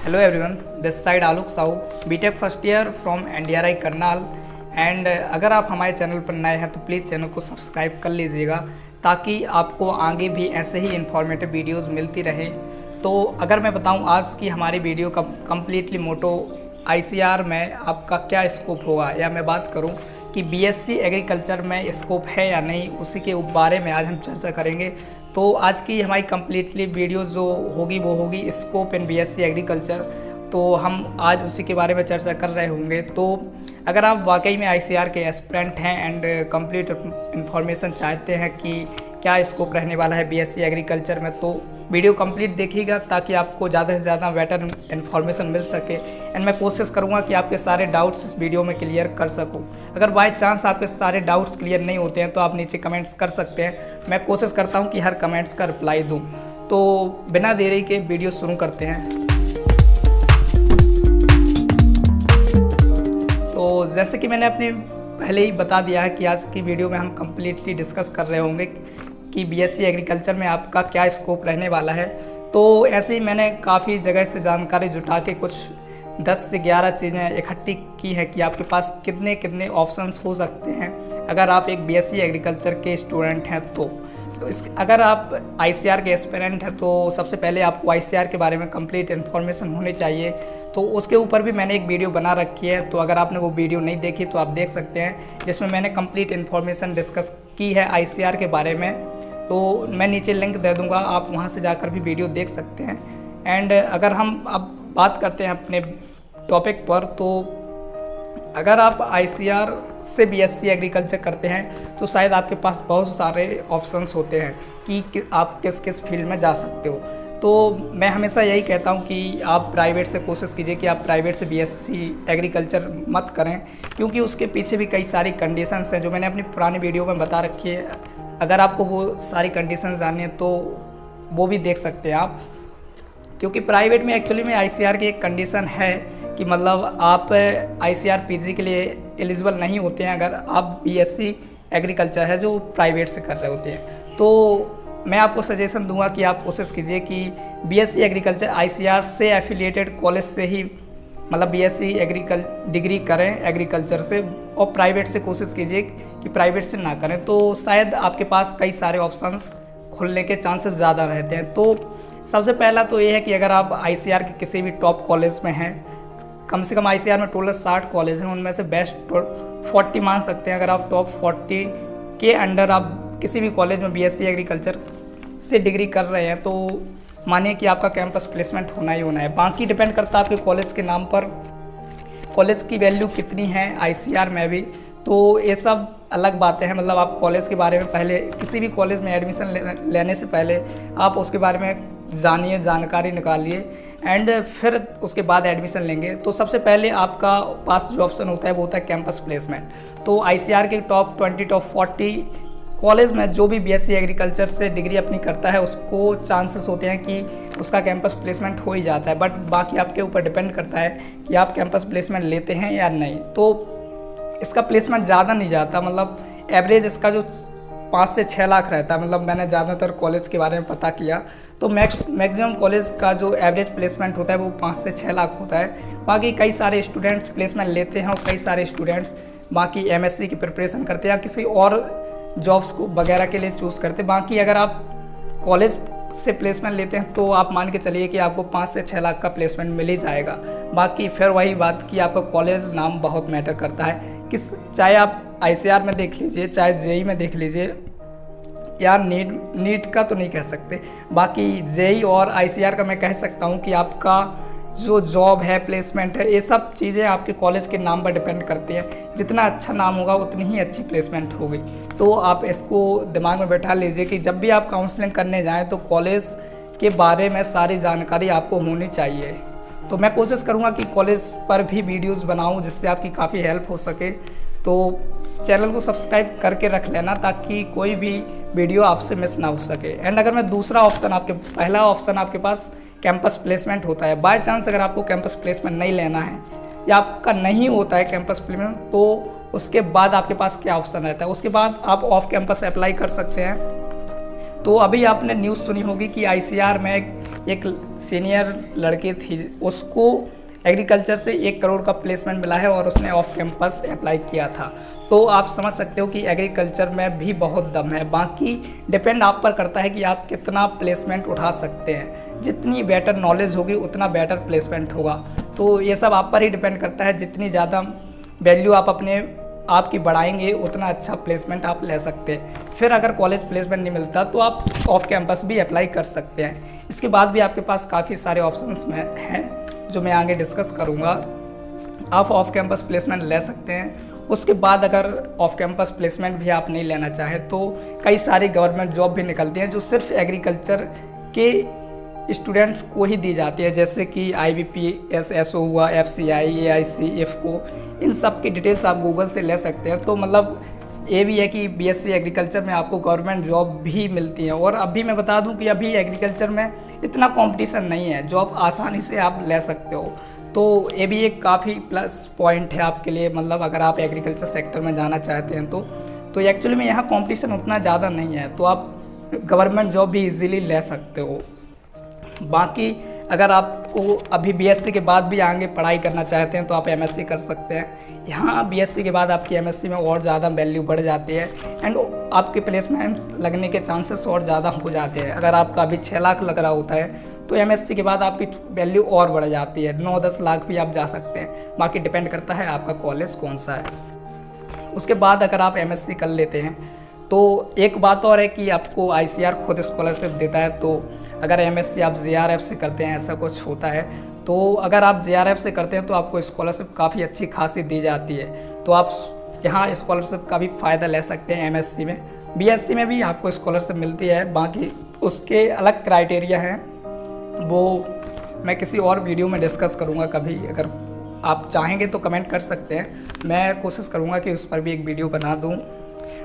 Hello everyone, this side Alok Sahu, BTech first year from NDRI Karnal. And अगर आप हमारे channel पर नए हैं तो प्लीज़ चैनल को सब्सक्राइब कर लीजिएगा ताकि आपको आगे भी ऐसे ही इन्फॉर्मेटिव वीडियोस मिलती रहे। तो अगर मैं बताऊं आज की हमारी वीडियो का कम्प्लीटली मोटो आईसीआर में आपका क्या स्कोप होगा, या मैं बात करूं कि बीएससी एग्रीकल्चर में स्कोप है या नहीं, उसी के बारे में आज हम चर्चा करेंगे। तो आज की हमारी कम्प्लीटली वीडियो जो होगी वो होगी स्कोप इन बीएससी एग्रीकल्चर। तो हम आज उसी के बारे में चर्चा कर रहे होंगे। तो अगर आप वाकई में आईसीआर के एस्पिरेंट हैं एंड कंप्लीट इन्फॉर्मेशन चाहते हैं कि क्या स्कोप रहने वाला है बीएससी एग्रीकल्चर में, तो वीडियो कंप्लीट देखिएगा ताकि आपको ज़्यादा से ज़्यादा बेटर इन्फॉर्मेशन मिल सके। एंड मैं कोशिश करूँगा कि आपके सारे डाउट्स इस वीडियो में क्लियर कर सकूँ। अगर बाय चांस आपके सारे डाउट्स क्लियर नहीं होते हैं तो आप नीचे कमेंट्स कर सकते हैं। मैं कोशिश करता हूँ कि हर कमेंट्स का रिप्लाई दूँ। तो बिना देरी के वीडियो शुरू करते हैं। तो जैसे कि मैंने अपने पहले ही बता दिया है कि आज की वीडियो में हम कम्प्लीटली डिस्कस कर रहे होंगे कि बीएससी एग्रीकल्चर में आपका क्या स्कोप रहने वाला है। तो ऐसे ही मैंने काफ़ी जगह से जानकारी जुटा के कुछ 10 से 11 चीज़ें इकट्ठी की हैं कि आपके पास कितने कितने ऑप्शंस हो सकते हैं अगर आप एक बीएससी एग्रीकल्चर के स्टूडेंट हैं। तो अगर आप आईसीआर के एस्पिरेंट हैं तो सबसे पहले आपको आईसीआर के बारे में कंप्लीट इन्फॉर्मेशन होनी चाहिए। तो उसके ऊपर भी मैंने एक वीडियो बना रखी है, तो अगर आपने वो वीडियो नहीं देखी तो आप देख सकते हैं, जिसमें मैंने कंप्लीट इन्फॉर्मेशन डिस्कस की है आईसीआर के बारे में। तो मैं नीचे लिंक दे दूंगा, आप वहां से जाकर भी वीडियो देख सकते हैं। एंड अगर हम अब बात करते हैं अपने टॉपिक पर, तो अगर आप आईसीआर से बीएससी एग्रीकल्चर करते हैं तो शायद आपके पास बहुत सारे ऑप्शंस होते हैं कि आप किस किस फील्ड में जा सकते हो। तो मैं हमेशा यही कहता हूं कि आप प्राइवेट से कोशिश कीजिए कि आप प्राइवेट से बीएससी एग्रीकल्चर मत करें, क्योंकि उसके पीछे भी कई सारी कंडीशंस हैं जो मैंने अपनी पुरानी वीडियो में बता रखी है। अगर आपको वो सारी कंडीशंस जाननी है तो वो भी देख सकते हैं आप, क्योंकि प्राइवेट में एक्चुअली में आईसीआर की एक कंडीशन है कि मतलब आप आईसीआर पीजी के लिए एलिजिबल नहीं होते हैं अगर आप बीएससी एग्रीकल्चर है जो प्राइवेट से कर रहे होते हैं। तो मैं आपको सजेशन दूंगा कि आप कोशिश कीजिए कि बीएससी एग्रीकल्चर आईसीआर से एफिलिएटेड कॉलेज से ही मतलब बीएससी डिग्री करें एग्रीकल्चर से, और प्राइवेट से कोशिश कीजिए कि प्राइवेट से ना करें। तो शायद आपके पास कई सारे ऑप्शंस खुलने के चांसेस ज़्यादा रहते हैं। तो सबसे पहला तो ये है कि अगर आप आईसीआर के किसी भी टॉप कॉलेज में हैं, कम से कम आईसीआर में टोटल 60 कॉलेज हैं, उनमें से बेस्ट 40 मान सकते हैं। अगर आप टॉप 40 के अंडर आप किसी भी कॉलेज में बीएससी एग्रीकल्चर से डिग्री कर रहे हैं तो मानिए कि आपका कैंपस प्लेसमेंट होना ही होना है। बाकी डिपेंड करता है आपके कॉलेज के नाम पर, कॉलेज की वैल्यू कितनी है आईसीआर में भी। तो ये सब अलग बातें हैं। मतलब आप कॉलेज के बारे में पहले किसी भी कॉलेज में एडमिशन लेने से पहले आप उसके बारे में जानिए, जानकारी निकालिए, एंड फिर उसके बाद एडमिशन लेंगे। तो सबसे पहले आपका पास जो ऑप्शन होता है वो होता है कैंपस प्लेसमेंट। तो आईसीआर के टॉप 20 टॉप 40 कॉलेज में जो भी बीएससी एग्रीकल्चर से डिग्री अपनी करता है उसको चांसेस होते हैं कि उसका कैंपस प्लेसमेंट हो ही जाता है। बट बाकी आपके ऊपर डिपेंड करता है कि आप कैंपस प्लेसमेंट लेते हैं या नहीं। तो इसका प्लेसमेंट ज़्यादा नहीं जाता, मतलब एवरेज इसका जो 5 से 6 लाख रहता है। मतलब मैंने ज़्यादातर कॉलेज के बारे में पता किया तो मैक्सिमम कॉलेज का जो एवरेज प्लेसमेंट होता है वो 5 से 6 लाख होता है। बाकी कई सारे स्टूडेंट्स प्लेसमेंट लेते हैं और कई सारे स्टूडेंट्स बाकी एमएससी की प्रिपरेशन करते हैं या किसी और जॉब्स को वगैरह के लिए चूज़ करते हैं। बाकी अगर आप कॉलेज से प्लेसमेंट लेते हैं तो आप मान के चलिए कि आपको 5 से 6 लाख का प्लेसमेंट मिल ही जाएगा। बाकी फिर वही बात कि आपका कॉलेज नाम बहुत मैटर करता है। चाहे आप आईसीआर में देख लीजिए, चाहे जेई में देख लीजिए, या नीट का तो नहीं कह सकते, बाकी जेई और आईसीआर का मैं कह सकता हूँ कि आपका जो जॉब है, प्लेसमेंट है, ये सब चीज़ें आपके कॉलेज के नाम पर डिपेंड करती है। जितना अच्छा नाम होगा उतनी ही अच्छी प्लेसमेंट होगी। तो आप इसको दिमाग में बैठा लीजिए कि जब भी आप काउंसलिंग करने जाएं तो कॉलेज के बारे में सारी जानकारी आपको होनी चाहिए। तो मैं कोशिश करूँगा कि कॉलेज पर भी वीडियोज़ बनाऊँ जिससे आपकी काफ़ी हेल्प हो सके। तो चैनल को सब्सक्राइब करके रख लेना ताकि कोई भी वीडियो आपसे मिस ना हो सके। एंड अगर मैं दूसरा ऑप्शन पहला ऑप्शन आपके पास कैंपस प्लेसमेंट होता है। बाय चांस अगर आपको कैंपस प्लेसमेंट नहीं लेना है या आपका नहीं होता है कैंपस प्लेसमेंट, तो उसके बाद आपके पास क्या ऑप्शन रहता है? उसके बाद आप ऑफ कैंपस अप्लाई कर सकते हैं। तो अभी आपने न्यूज़ सुनी होगी कि आईसीआर में एक सीनियर लड़की थी, उसको एग्रीकल्चर से 1 करोड़ का प्लेसमेंट मिला है और उसने ऑफ कैंपस अप्लाई किया था। तो आप समझ सकते हो कि एग्रीकल्चर में भी बहुत दम है। बाकी डिपेंड आप पर करता है कि आप कितना प्लेसमेंट उठा सकते हैं। जितनी बेटर नॉलेज होगी उतना बेटर प्लेसमेंट होगा। तो ये सब आप पर ही डिपेंड करता है। जितनी ज़्यादा वैल्यू आप अपने आपकी बढ़ाएंगे उतना अच्छा प्लेसमेंट आप ले सकते हैं। फिर अगर कॉलेज प्लेसमेंट नहीं मिलता तो आप ऑफ कैंपस भी अप्लाई कर सकते हैं। इसके बाद भी आपके पास काफ़ी सारे ऑप्शंस में हैं जो मैं आगे डिस्कस करूँगा। आप ऑफ कैंपस प्लेसमेंट ले सकते हैं। उसके बाद अगर ऑफ कैंपस प्लेसमेंट भी आप नहीं लेना चाहें तो कई सारी गवर्नमेंट जॉब भी निकलती हैं जो सिर्फ एग्रीकल्चर के स्टूडेंट्स को ही दी जाती है, जैसे कि IBPS SO हुआ, FCI, AIC, IFCO, इन सब की डिटेल्स आप गूगल से ले सकते हैं। तो मतलब ये भी है कि BSc एग्रीकल्चर में आपको गवर्नमेंट जॉब भी मिलती है। और अभी मैं बता दूं कि अभी एग्रीकल्चर में इतना कंपटीशन नहीं है, जॉब आसानी से आप ले सकते हो। तो ये भी एक काफ़ी प्लस पॉइंट है आपके लिए, मतलब अगर आप एग्रीकल्चर सेक्टर में जाना चाहते हैं तो एक्चुअली में यहाँ कंपटीशन उतना ज़्यादा नहीं है, तो आप गवर्नमेंट जॉब भी इजीली ले सकते हो। बाकी अगर आपको अभी BSc के बाद भी आगे पढ़ाई करना चाहते हैं तो आप MSc कर सकते हैं। यहाँ BSc के बाद आपकी MSc में और ज़्यादा वैल्यू बढ़ जाती है एंड आपके प्लेसमेंट लगने के चांसेस और ज़्यादा हो जाते हैं। अगर आपका अभी 6 लाख लग रहा होता है तो MSc के बाद आपकी वैल्यू और बढ़ जाती है, 9-10 लाख भी आप जा सकते हैं। बाकी डिपेंड करता है आपका कॉलेज कौन सा है। उसके बाद अगर आप MSc कर लेते हैं तो एक बात और है कि आपको ICAR खुद स्कॉलरशिप देता है। तो अगर MSc आप JRF से करते हैं, ऐसा कुछ होता है, तो अगर आप JRF से करते हैं तो आपको स्कॉलरशिप काफ़ी अच्छी खासी दी जाती है। तो आप यहाँ स्कॉलरशिप का भी फ़ायदा ले सकते हैं। MSc में, BSc में भी आपको स्कॉलरशिप मिलती है। बाकी उसके अलग क्राइटेरिया हैं, वो मैं किसी और वीडियो में डिस्कस करूँगा कभी। अगर आप चाहेंगे तो कमेंट कर सकते हैं, मैं कोशिश करूँगा कि उस पर भी एक वीडियो बना दूँ।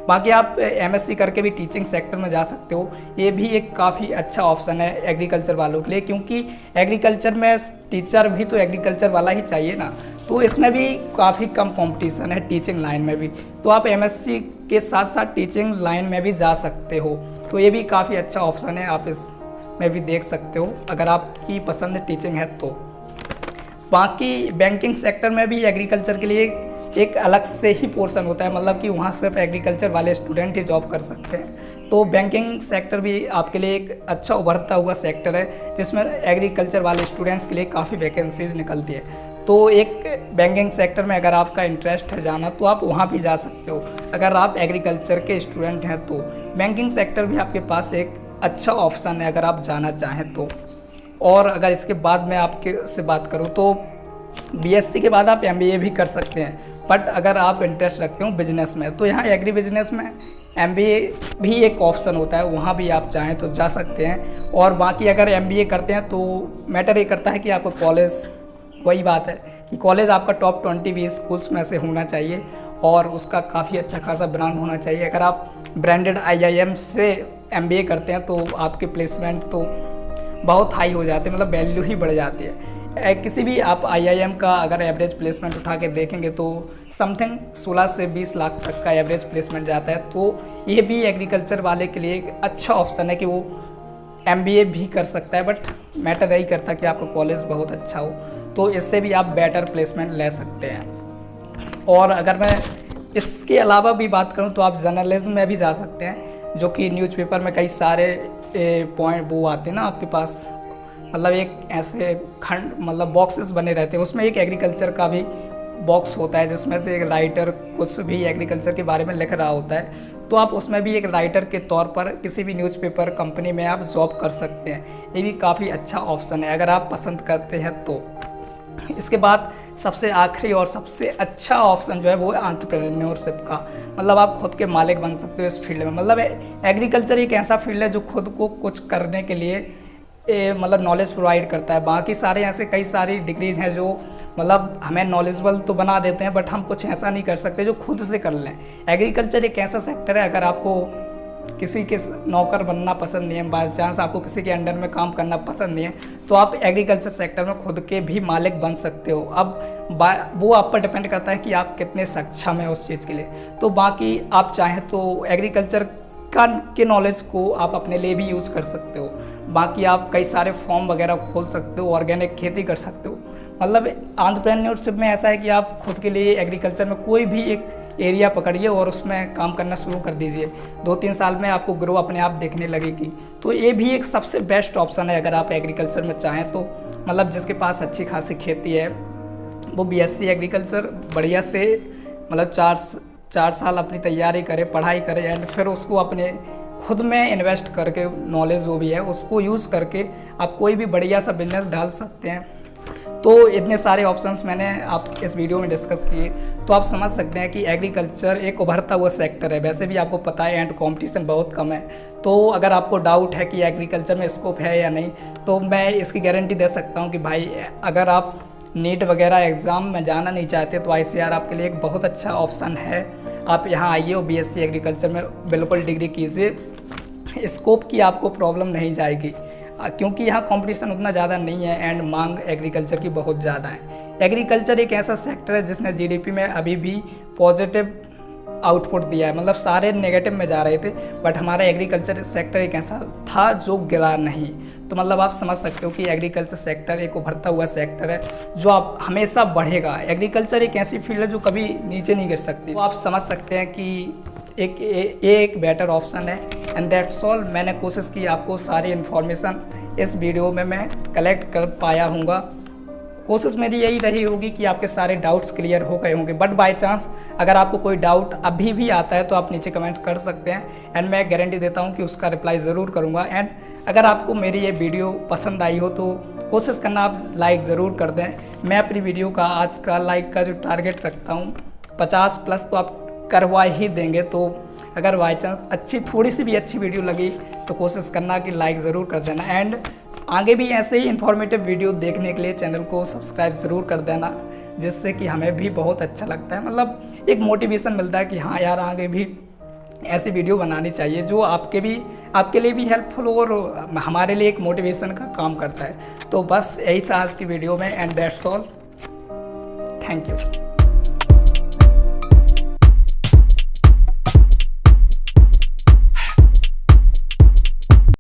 बाकी आप MSc करके भी टीचिंग सेक्टर में जा सकते हो। ये भी एक काफ़ी अच्छा ऑप्शन है एग्रीकल्चर वालों के लिए, क्योंकि एग्रीकल्चर में टीचर भी तो एग्रीकल्चर वाला ही चाहिए ना। तो इसमें भी काफ़ी कम कंपटीशन है टीचिंग लाइन में भी। तो आप MSc के साथ साथ टीचिंग लाइन में भी जा सकते हो। तो ये भी काफ़ी अच्छा ऑप्शन है, आप इसमें भी देख सकते हो अगर आपकी पसंद टीचिंग है तो। बाकी बैंकिंग सेक्टर में भी एग्रीकल्चर के लिए एक अलग से ही पोर्शन होता है, मतलब कि वहाँ सिर्फ एग्रीकल्चर वाले स्टूडेंट ही जॉब कर सकते हैं। तो बैंकिंग सेक्टर भी आपके लिए एक अच्छा उभरता हुआ सेक्टर है, जिसमें एग्रीकल्चर वाले स्टूडेंट्स के लिए काफ़ी वैकेंसीज निकलती है। तो एक बैंकिंग सेक्टर में अगर आपका इंटरेस्ट है जाना तो आप वहाँ भी जा सकते हो। अगर आप एग्रीकल्चर के स्टूडेंट हैं तो बैंकिंग सेक्टर भी आपके पास एक अच्छा ऑप्शन है अगर आप जाना चाहें तो। और अगर इसके बाद मैं आपके से बात करूँ तो BSc के बाद आप MBA भी कर सकते हैं। बट अगर आप इंटरेस्ट रखते हो बिजनेस में तो यहाँ एग्री बिजनेस में MBA भी एक ऑप्शन होता है, वहाँ भी आप चाहें तो जा सकते हैं। और बाकी अगर MBA करते हैं तो मैटर ये करता है कि आपका कॉलेज, वही बात है कि कॉलेज आपका टॉप 20-20 स्कूल्स में से होना चाहिए और उसका काफ़ी अच्छा खासा ब्रांड होना चाहिए। अगर आप ब्रांडेड IIM से MBA करते हैं तो आपके प्लेसमेंट तो बहुत हाई हो जाते हैं, मतलब वैल्यू ही बढ़ जाती है। किसी भी आप IIM का अगर एवरेज प्लेसमेंट उठा के देखेंगे तो समथिंग 16 से 20 लाख तक का एवरेज प्लेसमेंट जाता है। तो ये भी एग्रीकल्चर वाले के लिए एक अच्छा ऑप्शन है कि वो MBA भी कर सकता है, बट मैटर यही करता है कि आपका कॉलेज बहुत अच्छा हो, तो इससे भी आप बेटर प्लेसमेंट ले सकते हैं। और अगर मैं इसके अलावा भी बात करूं तो आप जर्नलिज्म में भी जा सकते हैं, जो कि न्यूज़पेपर में कई सारे पॉइंट वो आते हैं ना आपके पास, मतलब एक ऐसे खंड, मतलब बॉक्सेस बने रहते हैं, उसमें एक एग्रीकल्चर का भी बॉक्स होता है जिसमें से एक राइटर कुछ भी एग्रीकल्चर के बारे में लिख रहा होता है। तो आप उसमें भी एक राइटर के तौर पर किसी भी न्यूज़पेपर कंपनी में आप जॉब कर सकते हैं। ये भी काफ़ी अच्छा ऑप्शन है अगर आप पसंद करते हैं तो। इसके बाद सबसे आखिरी और सबसे अच्छा ऑप्शन जो है वो है एंटरप्रेन्योरशिप का, मतलब आप खुद के मालिक बन सकते हो इस फील्ड में। मतलब एग्रीकल्चर एक ऐसा फील्ड है जो खुद को कुछ करने के लिए मतलब नॉलेज प्रोवाइड करता है। बाकी सारे ऐसे कई सारी डिग्रीज हैं जो मतलब हमें नॉलेजेबल तो बना देते हैं, बट हम कुछ ऐसा नहीं कर सकते जो खुद से कर लें। एग्रीकल्चर एक ऐसा सेक्टर है, अगर आपको किसी के नौकर बनना पसंद नहीं है, बाय चांस आपको किसी के अंडर में काम करना पसंद नहीं है, तो आप एग्रीकल्चर सेक्टर में खुद के भी मालिक बन सकते हो। अब वो आप पर डिपेंड करता है कि आप कितने सक्षम हैं उस चीज़ के लिए। तो बाकी आप चाहें तो एग्रीकल्चर के नॉलेज को आप अपने लिए भी यूज़ कर सकते हो। बाकी आप कई सारे फॉर्म वगैरह खोल सकते हो, ऑर्गेनिक खेती कर सकते हो। मतलब एंटरप्रेन्योरशिप में ऐसा है कि आप खुद के लिए एग्रीकल्चर में कोई भी एक एरिया पकड़िए और उसमें काम करना शुरू कर दीजिए। 2-3 साल में आपको ग्रो अपने आप देखने लगेगी। तो ये भी एक सबसे बेस्ट ऑप्शन है अगर आप एग्रीकल्चर में चाहें तो। मतलब जिसके पास अच्छी खासी खेती है वो बीएससी एग्रीकल्चर बढ़िया से मतलब 4 साल अपनी तैयारी करे, पढ़ाई करे एंड फिर उसको अपने खुद में इन्वेस्ट करके नॉलेज जो भी है उसको यूज़ करके आप कोई भी बढ़िया सा बिजनेस डाल सकते हैं। तो इतने सारे ऑप्शंस मैंने आप इस वीडियो में डिस्कस किए, तो आप समझ सकते हैं कि एग्रीकल्चर एक उभरता हुआ सेक्टर है। वैसे भी आपको पता है एंड कंपटीशन बहुत कम है। तो अगर आपको डाउट है कि एग्रीकल्चर में स्कोप है या नहीं, तो मैं इसकी गारंटी दे सकता हूँ कि भाई अगर आप नीट वगैरह एग्ज़ाम में जाना नहीं चाहते तो ICAR आपके लिए एक बहुत अच्छा ऑप्शन है। आप यहाँ आइए और BSc एग्रीकल्चर में बिल्कुल डिग्री कीजिए। स्कोप की आपको प्रॉब्लम नहीं जाएगी क्योंकि यहाँ कंपटीशन उतना ज़्यादा नहीं है एंड मांग एग्रीकल्चर की बहुत ज़्यादा है। एग्रीकल्चर एक ऐसा सेक्टर है जिसने GDP में अभी भी पॉजिटिव आउटपुट दिया है। मतलब सारे नेगेटिव में जा रहे थे बट हमारा एग्रीकल्चर सेक्टर एक ऐसा था जो गिरा नहीं। तो मतलब आप समझ सकते हो कि एग्रीकल्चर सेक्टर एक उभरता हुआ सेक्टर है जो आप हमेशा बढ़ेगा। एग्रीकल्चर एक ऐसी फील्ड है जो कभी नीचे नहीं गिर सकती। तो आप समझ सकते हैं कि एक बेटर ऑप्शन है एंड दैट्स ऑल। मैंने कोशिश की आपको सारी इन्फॉर्मेशन इस वीडियो में मैं कलेक्ट कर पाया हूँगा। कोशिश मेरी यही रही होगी कि आपके सारे डाउट्स क्लियर हो गए होंगे। बट बाय चांस अगर आपको कोई डाउट अभी भी आता है तो आप नीचे कमेंट कर सकते हैं एंड मैं गारंटी देता हूँ कि उसका रिप्लाई ज़रूर करूँगा। एंड अगर आपको मेरी ये वीडियो पसंद आई हो तो कोशिश करना आप लाइक ज़रूर कर दें। मैं अपनी वीडियो का आज का लाइक का जो टारगेट रखता हूँ 50+ तो आप करवा ही देंगे। तो अगर बाई चांस थोड़ी सी भी अच्छी वीडियो लगी तो कोशिश करना कि लाइक ज़रूर कर देना एंड आगे भी ऐसे ही इन्फॉर्मेटिव वीडियो देखने के लिए चैनल को सब्सक्राइब ज़रूर कर देना, जिससे कि हमें भी बहुत अच्छा लगता है। मतलब एक मोटिवेशन मिलता है कि हाँ यार आगे भी ऐसी वीडियो बनानी चाहिए जो आपके लिए भी हेल्पफुल और हमारे लिए एक मोटिवेशन का काम करता है। तो बस यही था आज की वीडियो में and that's all. Thank you.